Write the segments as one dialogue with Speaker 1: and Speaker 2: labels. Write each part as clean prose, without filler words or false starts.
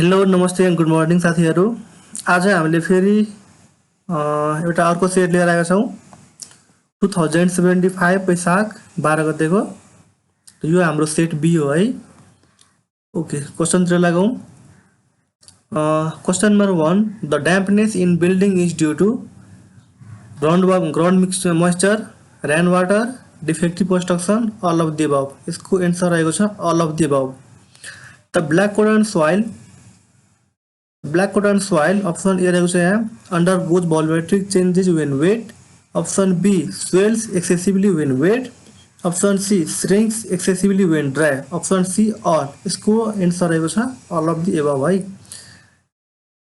Speaker 1: Hello नमस्ते and good morning साथीहरू। आज हामीले फेरि एउटा अर्को सेट लिएर आएका छौँ 2075 वैशाख 12 गतेको। यो हाम्रो सेट बी हो है। ओके, क्वेसनतिर लागौँ। Question number 1, the dampness in building is due to ground mixture moisture, rain water, defective construction, all of the above. यसको एन्सर रहेको छ all of the above. The black cotton soil option A रहेको छ यहाँ, undergoes volumetric changes when wet. Option B, swells excessively when wet. Option C, shrinks excessively when dry. Option C, all. इसको answer रहेको छ all of the above है।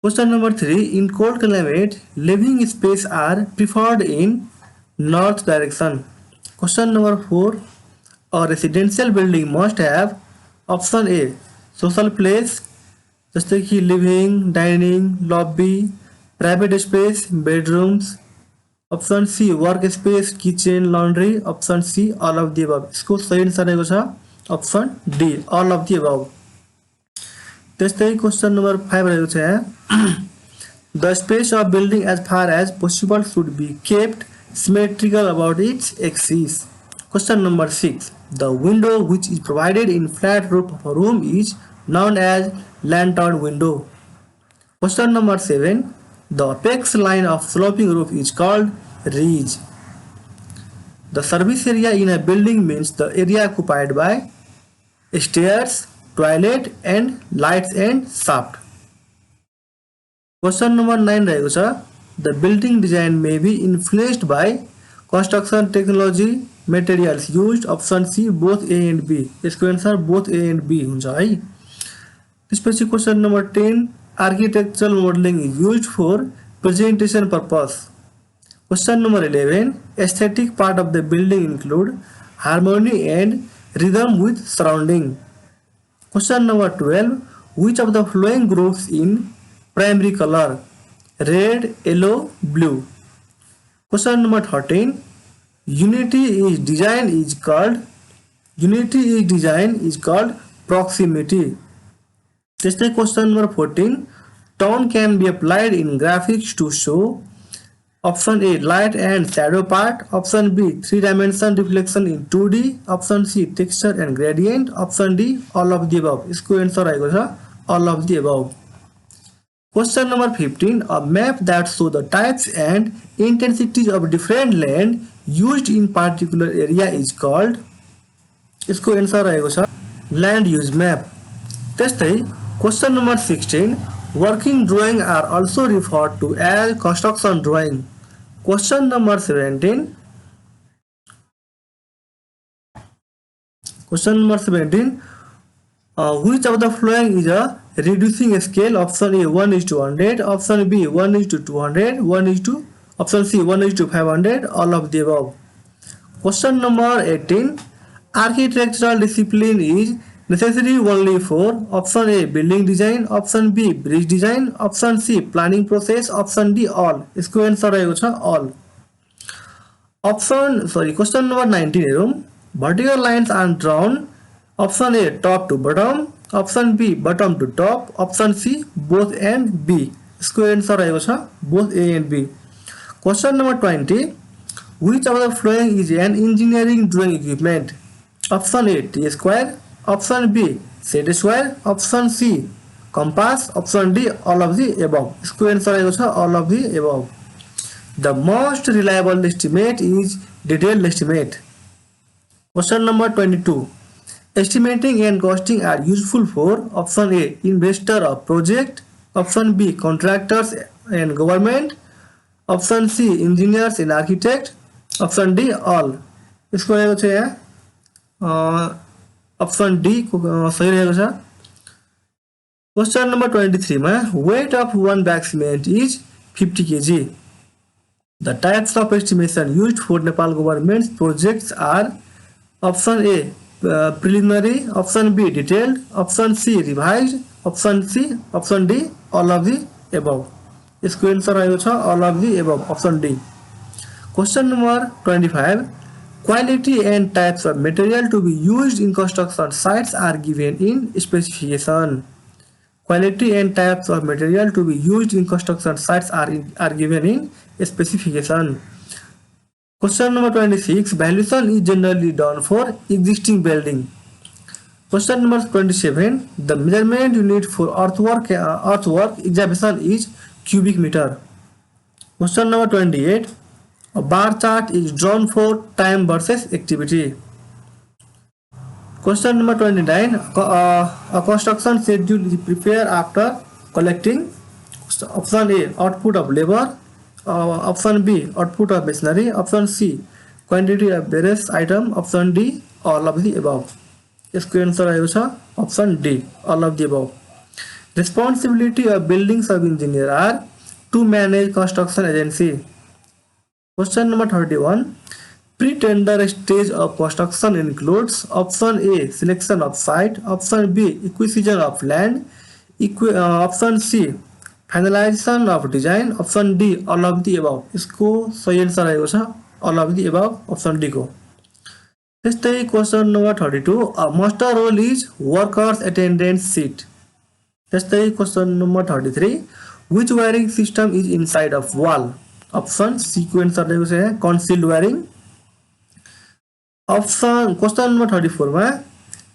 Speaker 1: Question number 3, in cold climate living space are preferred in north direction. Question number 4, a residential building must have option A, social place जस्तै कि living, dining, lobby, private space, bedrooms. Option C, work space, kitchen, laundry. Option C, all of the above. यसको सही answer रहेको छ option D, all of the above. त्यस्तै question number 5 रहेको छ यहाँ, the space of building as far as possible should be kept symmetrical about its axis. Question number 6, the window which is provided in flat roof of a room is known as lantern window. Question number 7, the apex line of sloping roof is called ridge. The service area in a building means the area occupied by stairs, toilet and lights and shaft. Question number 9 रहेको छ, the building design may be influenced by construction technology, materials used. Option C, both A and B. यसको answer both A and B हुन्छ है। त्यसपछि question number 10, architectural modelling is used for presentation purpose. Question number 11, aesthetic part of the building include harmony and rhythm with surrounding. Question number 12, which of the following groups in primary colour, red, yellow, blue. Question number 13, unity is design is called proximity. त्यस्तै question number 14, tone can be applied in graphics to show. Option A, light and shadow part. Option B, 3 dimension reflection in 2D। Option C, texture and gradient. Option D, all of the above. यसको answer रहेको छ all of the above. Question number 15, a map that show the types and intensities of different land used in particular area is called. यसको answer रहेको छ land use map. त्यस्तै question number 16, working drawing are also referred to as construction drawing. Question number 17, which of the following is a reducing scale? Option A, 1:100. Option B, 1:200. Option C, 1:500. All of the above. Question number 18, architectural discipline is necessary only for option A, building design. Option B, bridge design. Option C, planning process. Option D, all. इसको answer रहेको छ all. Question number 19 हेरौँ, vertical lines are drawn. Option A, top to bottom. Option B, bottom to top. Option C, both and B. इसको answer रहेको छ both A and B. Question number 20, which of the following is an engineering drawing equipment? Option A, T square. Option B, set square. Option C, compass. Option D, all of the above. इसको answer रहेको छ all of the above. The most reliable estimate is detailed estimate. Question number 22, estimating and costing are useful for option A, investor of project. Option B, contractors and government. Option C, engineers and architect. Option D, all. इसको रहेको छ यहाँ option D सही रहेको छ। Question number 23 मा, weight of 1 bag cement is 50 kg. The types of estimation used for Nepal government projects are option A, preliminary. Option B, detailed. Option C, revised. Option D, all of the above. इसको answer रहेको छ all of the above, option D. Question number 25, quality and types of material to be used in construction sites are given in specification. Quality and types of material to be used in construction sites are given in specification. Question number 26. Valuation is generally done for existing building. Question number 27. The measurement unit for earthwork excavation is cubic meter. Question number 28. A bar chart is drawn for time versus activity. Question number 29. A construction schedule is prepared after collecting option A, output of labor, option B, output of machinery, option C, quantity of various item, option D, all of the above. यसको answer आएको छ option D, all of the above. Responsibility of building sub-engineer are to manage construction agency. Question number 31. Pre-tender stage of construction includes option A, selection of site, option B, acquisition of land, option C, finalization of design, option D, all of the above. यसको सही answer आएको छ all of the above, option D को. त्यस्तै question number 32. A muster roll is workers attendance sheet. त्यस्तै question number 33. Which wiring system is inside of wall? Option C को answer दिएको छ यहाँ concealed wiring. Option question number 34 मा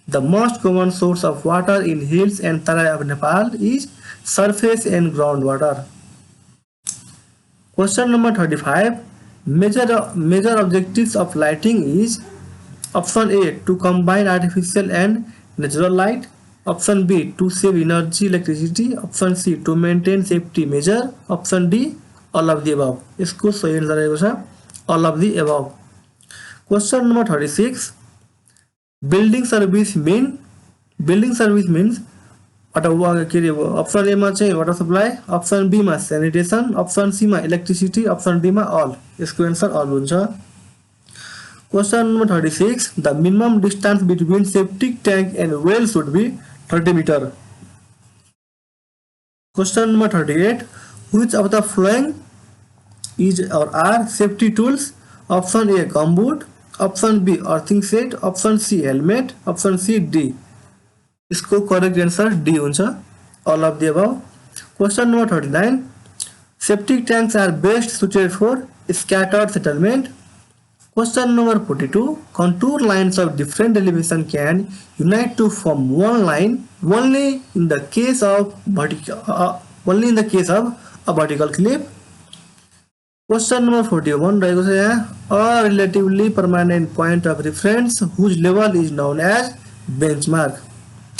Speaker 1: the most common source of water in hills and tarai of Nepal is surface and groundwater. Question number 35. Major objectives of lighting is option A, to combine artificial and natural light, option B, to save energy electricity, option C, to maintain safety measure, option D, all of the above. यसको सही answer आएको छ all of the above. Question number 36. Building service means option A मा चाहिँ water supply, option B मा sanitation, option C मा electricity, option D मा all. यसको आन्सर all हुन्छ. Question number 36. The minimum distance between septic tank and well should be 30 meter. Question number 38. Which of the following is or are safety tools? Option A, gumboot, option B, earthing set, option C, helmet, option C, D. इसको correct answer D हुन्छ all of the above. Question number 39. Septic tanks are best suited for scattered settlement. Question number 42. Contour lines of different elevation can unite to form one line only in the case of a vertical cliff. Question number 41 रहेको छ यहाँ a relatively permanent point of reference whose level is known as benchmark.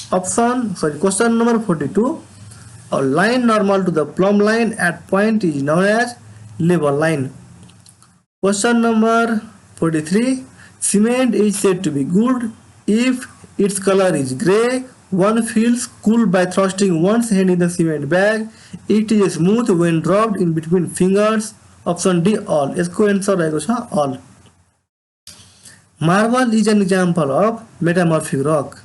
Speaker 1: Question number 42. A line normal to the plumb line at point is known as level line. Question number 43. Cement is said to be good if its color is grey, one feels cool by thrusting one's hand in the cement bag, it is smooth when dropped in between fingers, option D, all. यसको answer रहेको छ all. Marble is an example of metamorphic rock.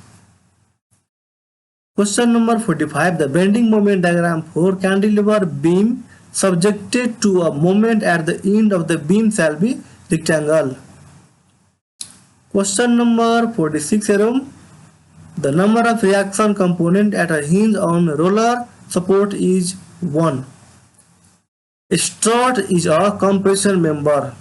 Speaker 1: Question number 45. The bending moment diagram for cantilever beam subjected to a moment at the end of the beam shall be rectangle. Question number 46. The number of reaction component at a hinge on roller support is 1. A strut is a compression member.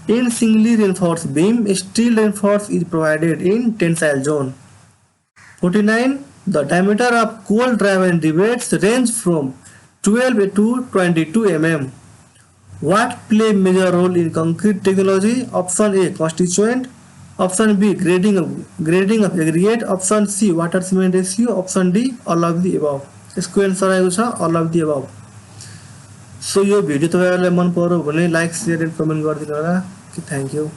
Speaker 1: In singly reinforced beam, steel reinforce is provided in tensile zone. 49. The diameter of coal driven rivets range from 12 to 22 mm. What play major role in concrete technology? Option A, constituent, option B, grading of aggregate, option C, water cement ratio, option D, all of the above. यसको answer आएको छ all of the above. So यो video तपाईहरुलाई मन पर्यो भने like share and comment गरिदिनु होला. Thank you.